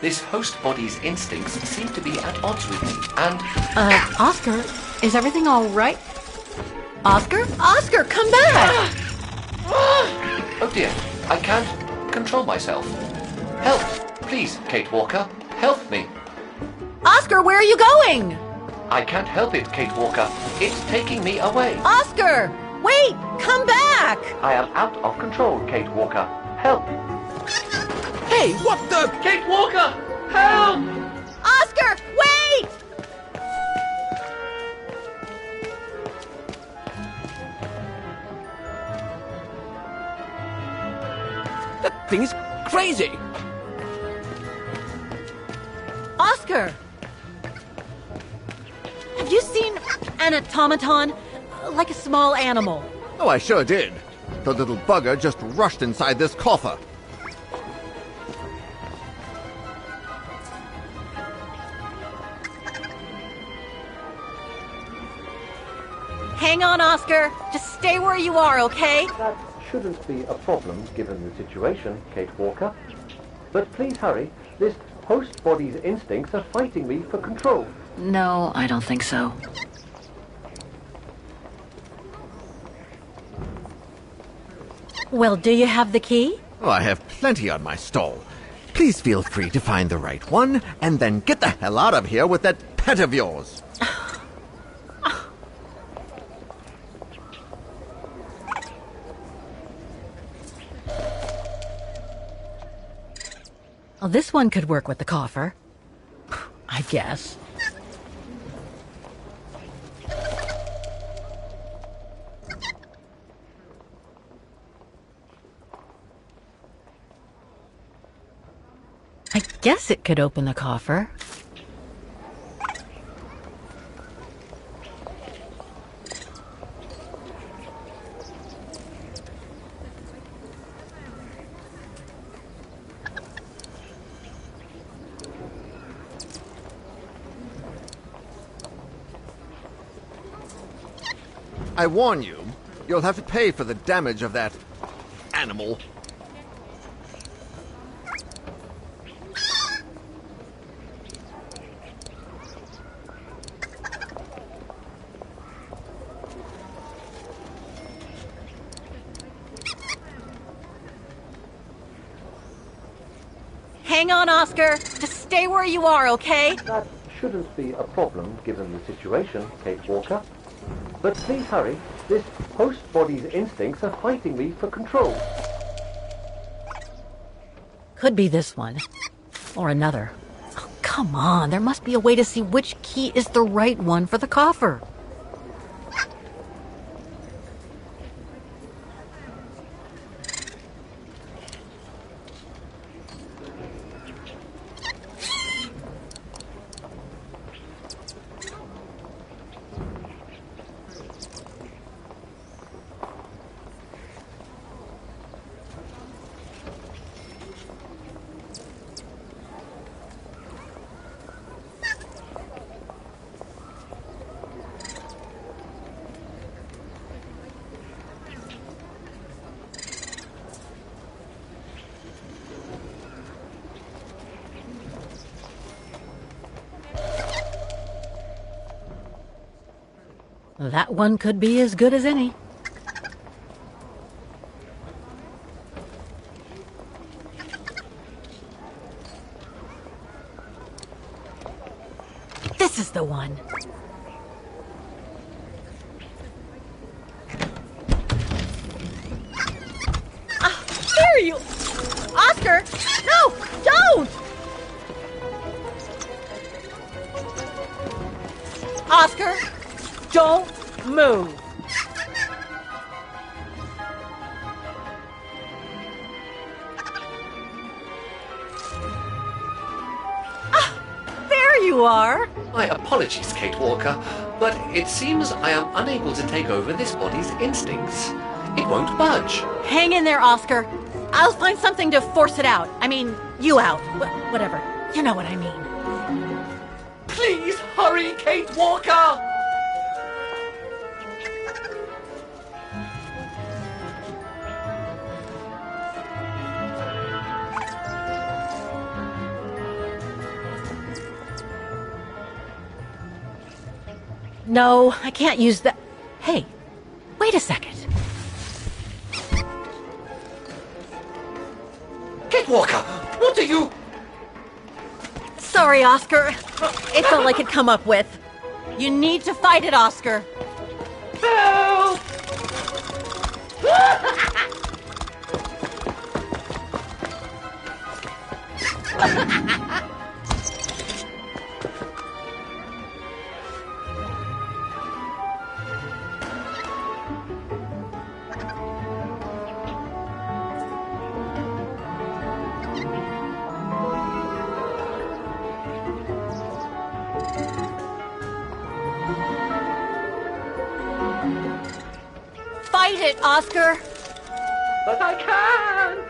This host body's instincts seem to be at odds with me, and... Oscar, is everything all right? Oscar? Oscar, come back! Oh dear, I can't control myself. Help, please, Kate Walker. Help me. Oscar, where are you going? I can't help it, Kate Walker. It's taking me away. Oscar! Wait! Come back! I am out of control, Kate Walker. Help! Hey, what the... Kate Walker! Help! Oscar, wait! That thing's crazy! Oscar! Have you seen an automaton? Like a small animal. Oh, I sure did. The little bugger just rushed inside this coffer. Hang on, Oscar. Just stay where you are, okay? That shouldn't be a problem given the situation, Kate Walker. But please hurry. This host body's instincts are fighting me for control. No, I don't think so. Well, do you have the key? Oh, I have plenty on my stall. Please feel free to find the right one, and then get the hell out of here with that pet of yours. Well, this one could work with the coffer. I guess. I guess it could open the coffer. I warn you, you'll have to pay for the damage of that animal. Hang on, Oscar. Just stay where you are, okay? That shouldn't be a problem given the situation, Kate Walker. But please hurry. This host body's instincts are fighting me for control. Could be this one. Or another. Oh, come on. There must be a way to see which key is the right one for the coffer. That one could be as good as any. This is the one. There you... Oscar! No! Don't! Oscar! Don't move. There you are. My apologies, Kate Walker, but it seems I am unable to take over this body's instincts. It won't budge. Hang in there, Oscar. I'll find something to force it out. I mean, you out. Whatever. You know what I mean. Please hurry, Kate Walker! No, I can't use that. Hey, wait a second. Kate Walker, what are you... Sorry, Oscar. It's all I could come up with. You need to fight it, Oscar. Help! Fight it, Oscar. But I can't!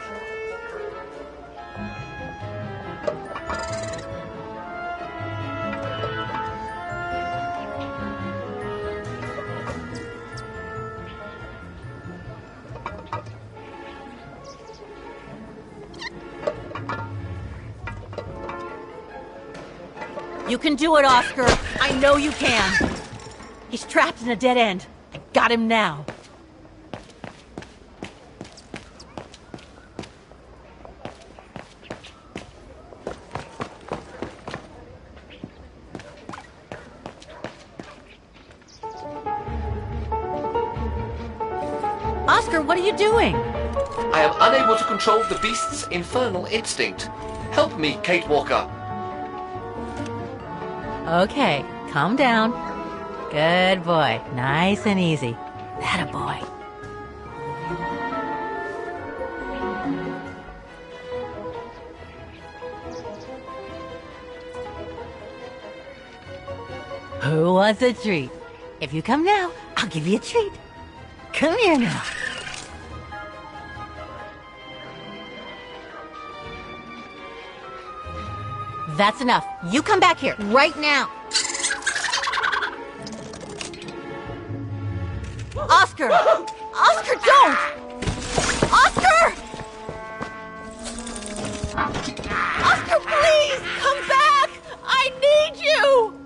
You can do it, Oscar. I know you can. He's trapped in a dead end. I got him now. Oscar, what are you doing? I am unable to control the beast's infernal instinct. Help me, Kate Walker. Okay, calm down. Good boy. Nice and easy. That a boy. Who wants a treat? If you come now, I'll give you a treat. Come here now. That's enough. You come back here right now. Oscar! Oscar, don't! Oscar! Oscar, please! Come back! I need you!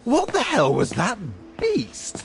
What the hell was that beast?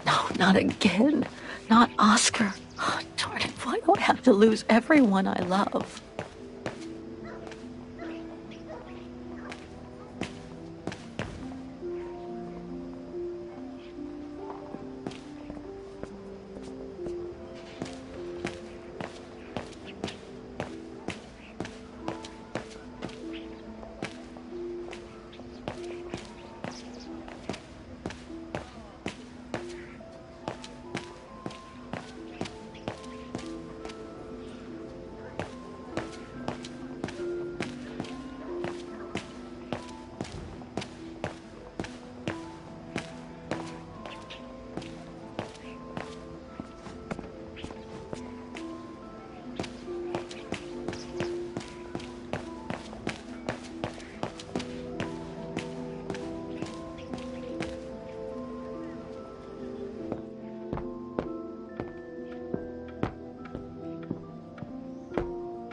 No, not again. Not Oscar. Oh, darn it, why do I have to lose everyone I love?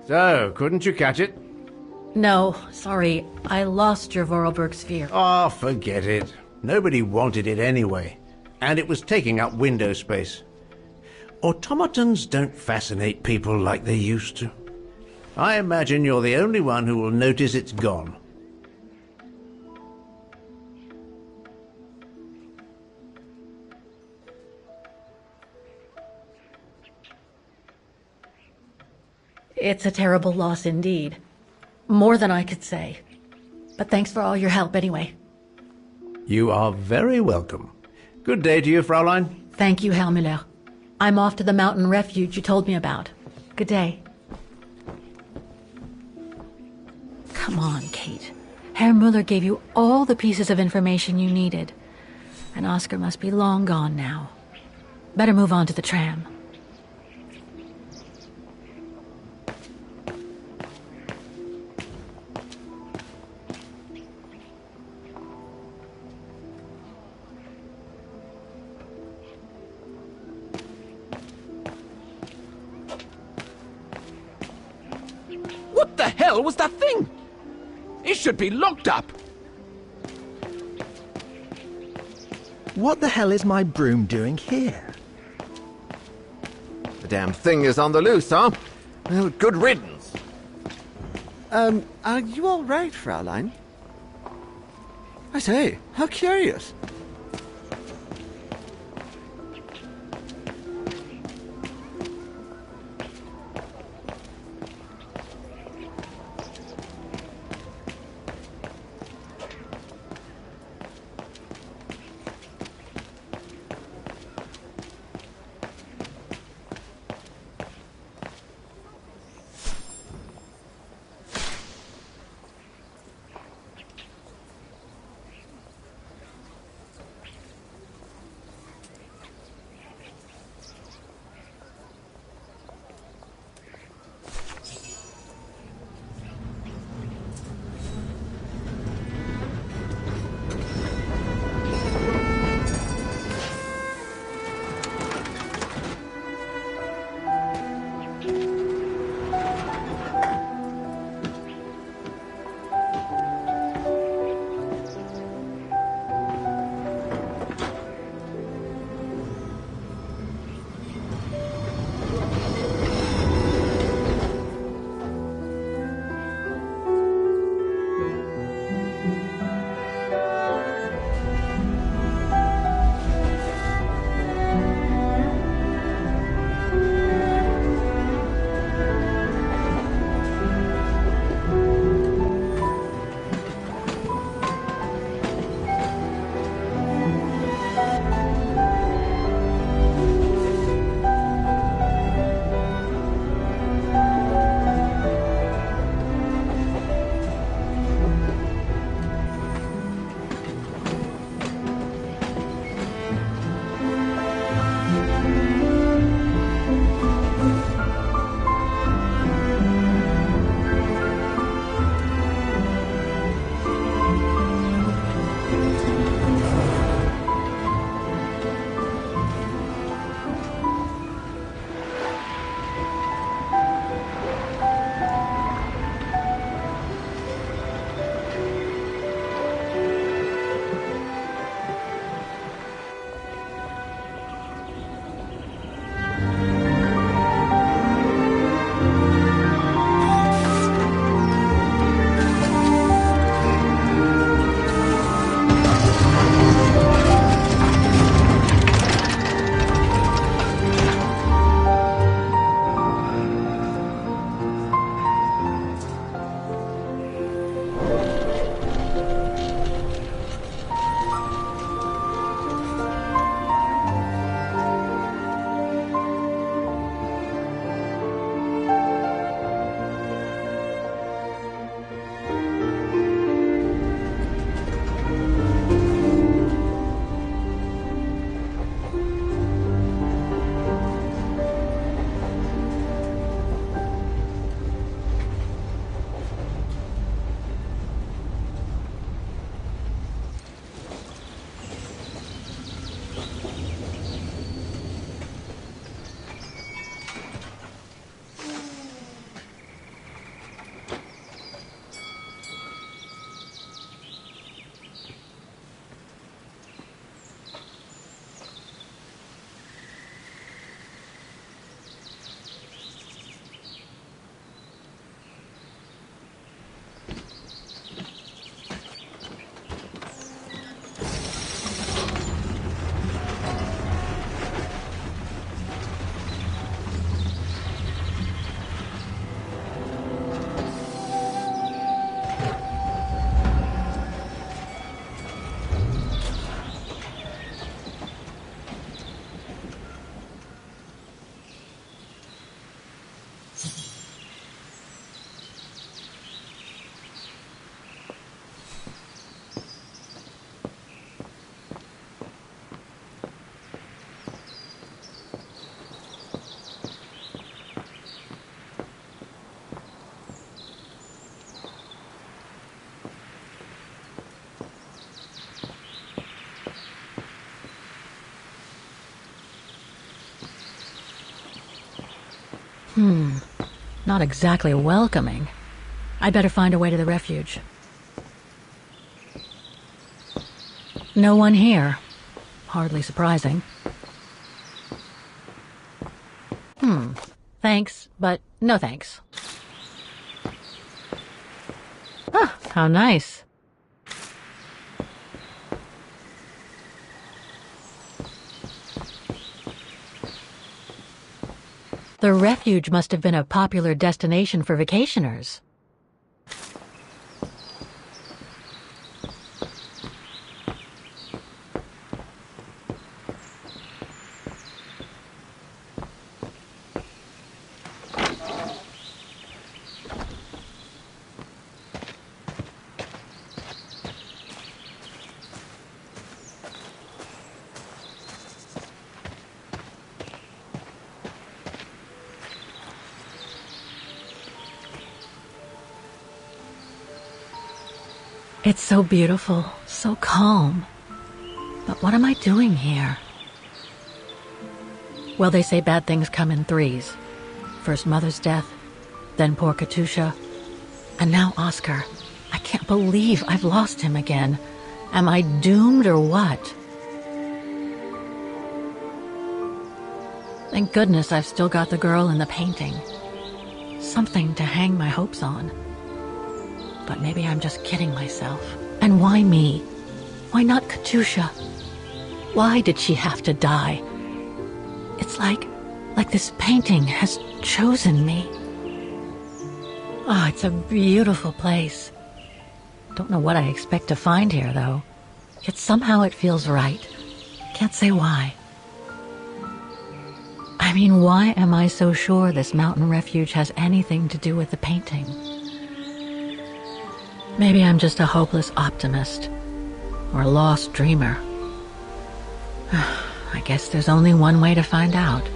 So, couldn't you catch it? No, sorry. I lost your Vorarlberg sphere. Oh, forget it. Nobody wanted it anyway. And it was taking up window space. Automatons don't fascinate people like they used to. I imagine you're the only one who will notice it's gone. It's a terrible loss indeed. More than I could say. But thanks for all your help anyway. You are very welcome. Good day to you, Fraulein. Thank you, Herr Müller. I'm off to the mountain refuge you told me about. Good day. Come on, Kate. Herr Müller gave you all the pieces of information you needed. And Oscar must be long gone now. Better move on to the tram. What the hell was that thing? It should be locked up. What the hell is my broom doing here? The damn thing is on the loose, huh? Well, good riddance. Are you all right, Fraulein? I say, how curious. Not exactly welcoming. I'd better find a way to the refuge. No one here. Hardly surprising. Thanks, but no thanks. Ah, how nice. The refuge must have been a popular destination for vacationers. It's so beautiful, so calm. But what am I doing here? Well, they say bad things come in threes. First Mother's death, then poor Katusha, and now Oscar. I can't believe I've lost him again. Am I doomed or what? Thank goodness I've still got the girl in the painting. Something to hang my hopes on. But maybe I'm just kidding myself. And why me? Why not Katusha? Why did she have to die? It's like this painting has chosen me. Oh, it's a beautiful place. Don't know what I expect to find here, though. Yet somehow it feels right. Can't say why. I mean, why am I so sure this mountain refuge has anything to do with the painting? Maybe I'm just a hopeless optimist, or a lost dreamer. I guess there's only one way to find out.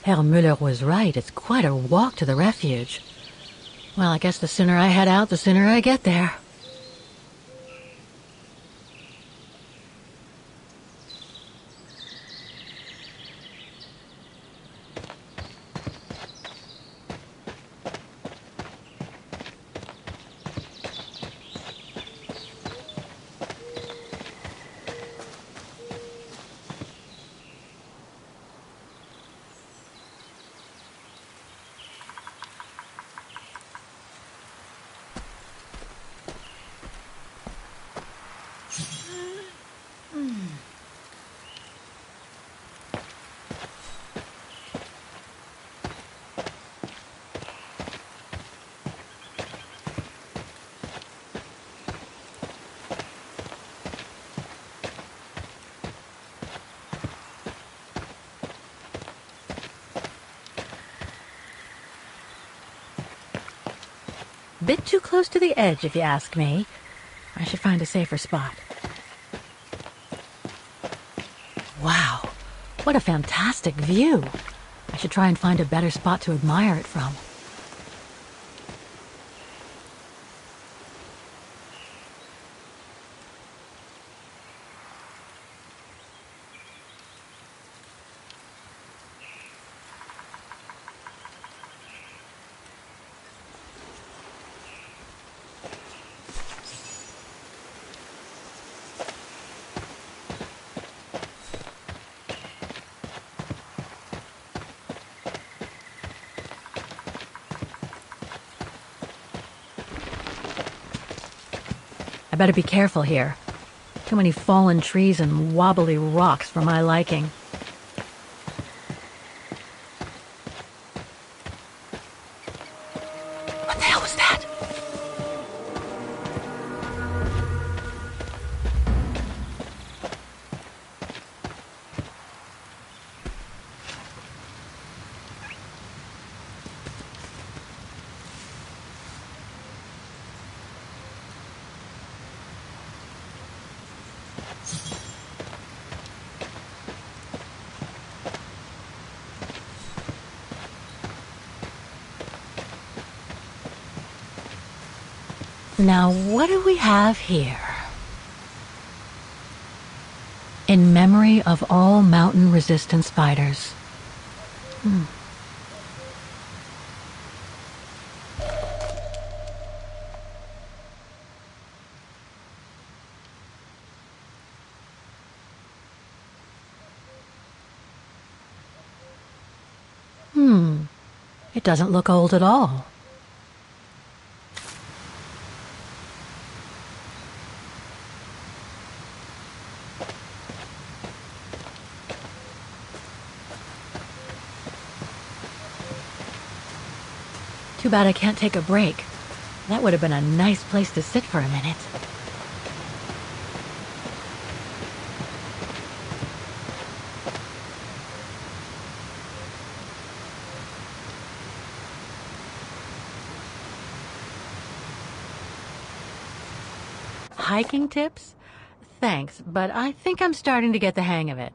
Herr Müller was right. It's quite a walk to the refuge. Well, I guess the sooner I head out, the sooner I get there. Bit too close to the edge, if you ask me. I should find a safer spot. Wow, what a fantastic view. I should try and find a better spot to admire it from. I better be careful here. Too many fallen trees and wobbly rocks for my liking. What the hell was that? Now, what do we have here? In memory of all mountain-resistant spiders. It doesn't look old at all. Too bad I can't take a break. That would have been a nice place to sit for a minute. Hiking tips? Thanks, but I think I'm starting to get the hang of it.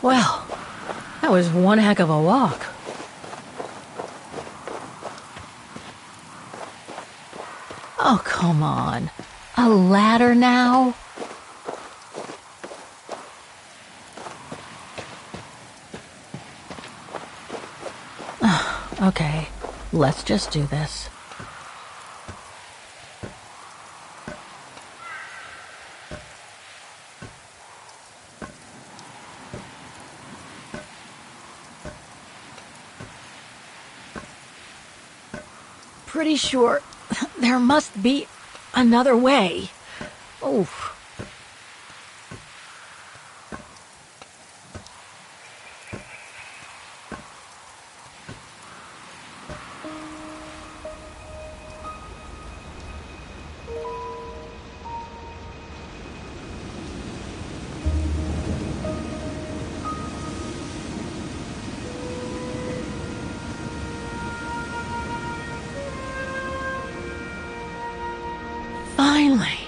Well, that was one heck of a walk. Oh, come on. A ladder now? Okay, let's just do this. Pretty sure there must be another way. Oof. Finally.